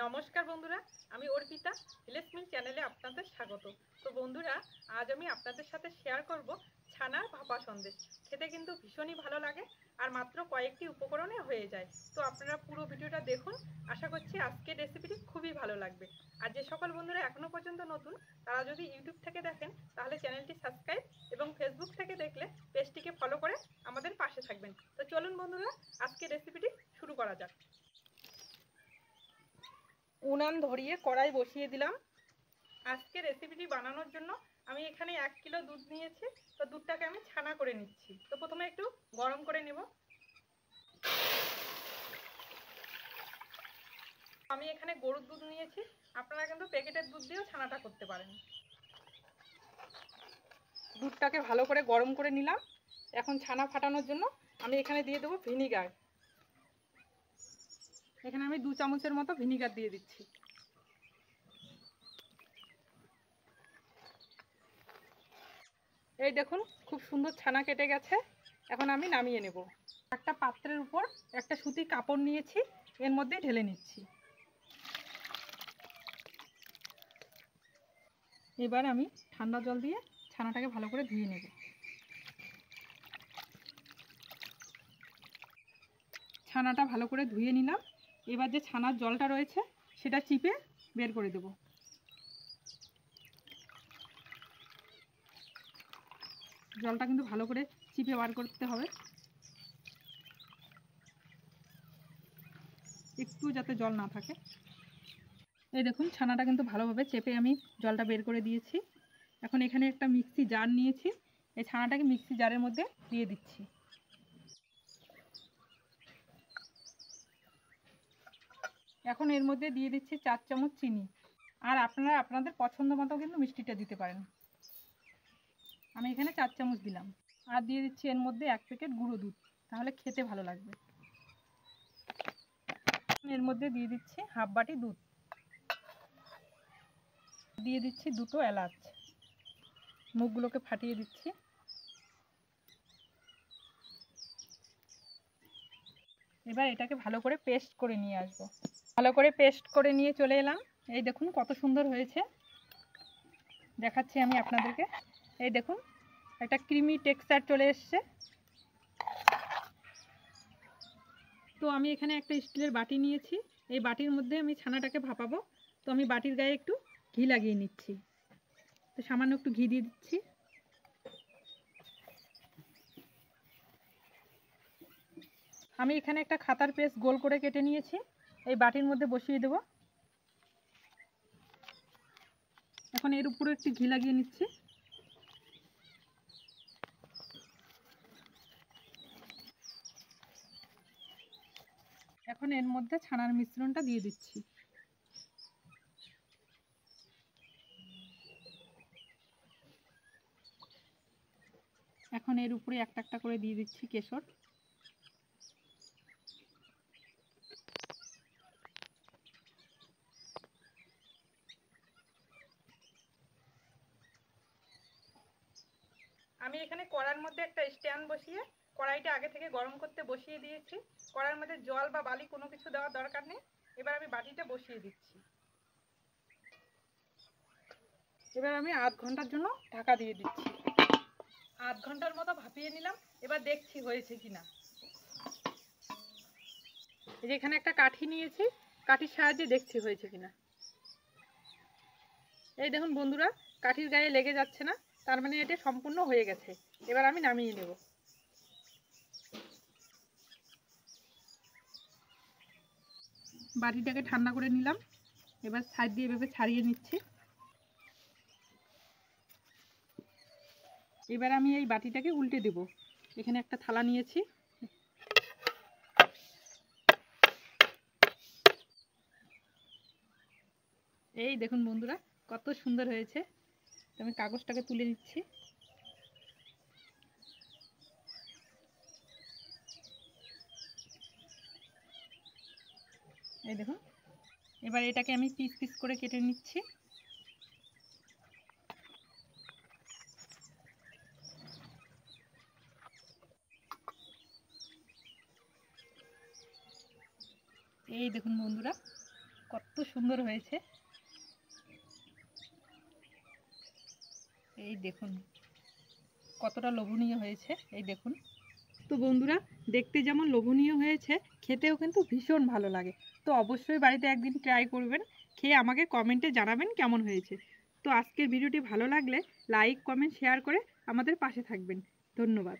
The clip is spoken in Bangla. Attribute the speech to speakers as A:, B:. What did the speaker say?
A: নমস্কার বন্ধুরা, আমি অর্পিতা ভিলেজ মিল চ্যানেলে আপনাদের স্বাগত। তো বন্ধুরা, আজ আমি আপনাদের সাথে শেয়ার করব ছানার ভাপা সন্দেশ। খেতে কিন্তু ভীষণই ভালো লাগে আর মাত্র কয়েকটি উপকরণে হয়ে যায়। তো আপনারা পুরো ভিডিওটা দেখুন, আশা করছি আজকের রেসিপিটি খুবই ভালো লাগবে। আর যে সকল বন্ধুরা এখনও পর্যন্ত নতুন, তারা যদি ইউটিউব থেকে দেখেন তাহলে চ্যানেলটি সাবস্ক্রাইব এবং ফেসবুক থেকে দেখলে পেজটিকে ফলো করে আমাদের পাশে থাকবেন। তো চলুন বন্ধুরা, আজকের রেসিপিটি শুরু করা যাক। উনান ধরিয়ে কড়াই বসিয়ে দিলাম। আজকে রেসিপিটি বানানোর জন্য আমি এখানে 1 কিলো দুধ নিয়েছি। তো দুধটাকে আমি ছানা করে নিচ্ছি। তো প্রথমে একটু গরম করে নেব। আমি এখানে গরুর দুধ নিয়েছি, আপনারা কিন্তু প্যাকেটের দুধ দিয়েও ছানাটা করতে পারেন। দুধটাকে ভালো করে গরম করে নিলাম। এখন ছানা ফাটানোর জন্য আমি এখানে দিয়ে দেবো ভিনিগার। এখানে আমি 2 চামচের মতো ভিনিগার দিয়ে দিচ্ছি। এই দেখুন, খুব সুন্দর ছানা কেটে গেছে। এখন আমি নামিয়ে নেব। একটা পাত্রের উপর একটা সুতির কাপড় নিয়েছি, এর মধ্যে ঢেলে নিচ্ছি। এবার আমি ঠান্ডা জল দিয়ে ছানাটাকে ভালো করে ধুয়ে নেব। ছানাটা ভালো করে ধুয়ে নিলাম। এবার যে ছানার জলটা রয়েছে সেটা চিপে বের করে দেব। জলটা কিন্তু ভালো করে চিপে বার করতে হবে, একটু যাতে জল না থাকে। এই দেখুন, ছানাটা কিন্তু ভালোভাবে চেপে আমি জলটা বের করে দিয়েছি। এখন এখানে একটা মিক্সি জার নিয়েছি, এই ছানাটাকে মিক্সি জারের মধ্যে দিয়ে দিচ্ছি। এখন এর মধ্যে দিয়ে দিচ্ছি 4 চামচ চিনি। আর আপনারা আপনাদের পছন্দ মতো কিন্তু মিষ্টিটা দিতে পারেন। আমি এখানে 4 চামচ দিলাম। আর দিয়ে দিচ্ছি এর মধ্যে 1 প্যাকেট গুঁড়ো দুধ, তাহলে খেতে ভালো লাগবে। এর মধ্যে দিয়ে দিচ্ছি হাফ বাটি দুধ, দিয়ে দিচ্ছি 2টো এলাচ, মুখগুলোকে ফাটিয়ে দিচ্ছি। এবার এটাকে ভালো করে পেস্ট করে নিয়ে আসবো। ভালো করে পেস্ট করে নিয়ে চলে এলাম। এই দেখুন কত সুন্দর হয়েছে, দেখাচ্ছি আমি আপনাদেরকে। এই দেখুন, একটা ক্রিমি টেক্সচার চলে এসছে। তো আমি এখানে একটা স্টিলের বাটি নিয়েছি, এই বাটির মধ্যে আমি ছানাটাকে ভাপাবো। তো আমি বাটির গায়ে একটু ঘি লাগিয়ে নিচ্ছি। তো সামান্য একটু ঘি দিয়ে দিচ্ছি। আমি এখানে একটা খাতার পেজ গোল করে কেটে নিয়েছি, এই বাটির মধ্যে বসিয়ে দেব। এখন এর উপরে একটু ঘি লাগিয়ে নিচ্ছি। এখন এর মধ্যে ছানার মিশ্রণটা দিয়ে দিচ্ছি। এখন এর উপরে একটা একটা করে দিয়ে দিচ্ছি কেশর। আমি এখানে কড়ার মধ্যে একটা স্ট্যান্ড বসিয়ে কড়াইটা আগে থেকে গরম করতে বসিয়ে দিয়েছি। কড়াইয়ের মধ্যে জল বা বালি কোনো কিছু দেওয়ার দরকার নেই। এবার আমি বাটিটা বসিয়ে দিচ্ছি। এবার আমি আধ ঘন্টার জন্য ঢাকা দিয়ে দিচ্ছি। আধ ঘন্টার মতো ভাপিয়ে নিলাম। এবার দেখছি হয়েছে কিনা। এই যে এখানে একটা কাঠি নিয়েছি, কাঠির সাহায্যে দেখছি হয়েছে কিনা। এই দেখুন বন্ধুরা, কাঠির গায়ে লেগে যাচ্ছে না, তার মানে এটা সম্পূর্ণ হয়ে গেছে। এবার আমি নামিয়ে নেব। বাটিটাকে ঠান্ডা করে নিলাম। এবার সাইড দিয়ে এভাবে ছাড়িয়ে নিচ্ছি। এবার আমি এই বাটিটাকে উল্টে দেব। এখানে একটা থালা নিয়েছি, এই দেখুন বন্ধুরা কত সুন্দর হয়েছে। তো আমি কাগজটাকে তুলে নিচ্ছি। এই দেখুন, এবার এটাকে আমি পিস পিস করে কেটে নিচ্ছি। এই দেখুন বন্ধুরা, কত কত সুন্দর হয়েছে। এই দেখুন কতটা লোভনীয় হয়েছে, এই দেখুন। তো বন্ধুরা, দেখতে যেমন লোভনীয় হয়েছে, খেতেও কিন্তু ভীষণ ভালো লাগে। তো অবশ্যই বাড়িতে একদিন ট্রাই করবেন, খেয়ে আমাকে কমেন্টে জানাবেন কেমন হয়েছে। তো আজকের ভিডিওটি ভালো লাগলে লাইক, কমেন্ট, শেয়ার করে আমাদের পাশে থাকবেন। ধন্যবাদ।